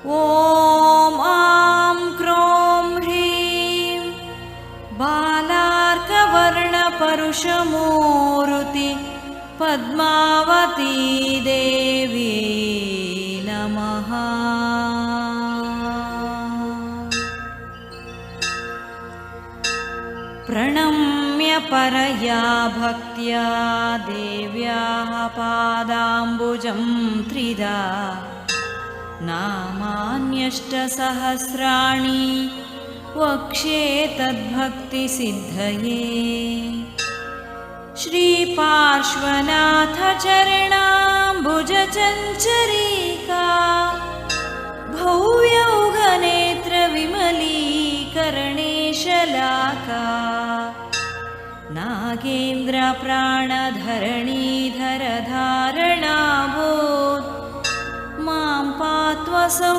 ॐ आं क्रों ह्रीं बालार्कवर्णपरुषमूरुति पद्मावती देवी नमः। प्रणम्य परया भक्त्या देव्याः पादाम्बुजं त्रिधा नामान्यष्टसहस्राणि वक्ष्ये तद्भक्तिसिद्धये। श्रीपार्श्वनाथचरणाम्बुजचञ्चरीका भव्यौघनेत्रविमलीकरणेशलाका नागेन्द्रप्राणधरणीधरधारणाभूत् मां पात्वसौ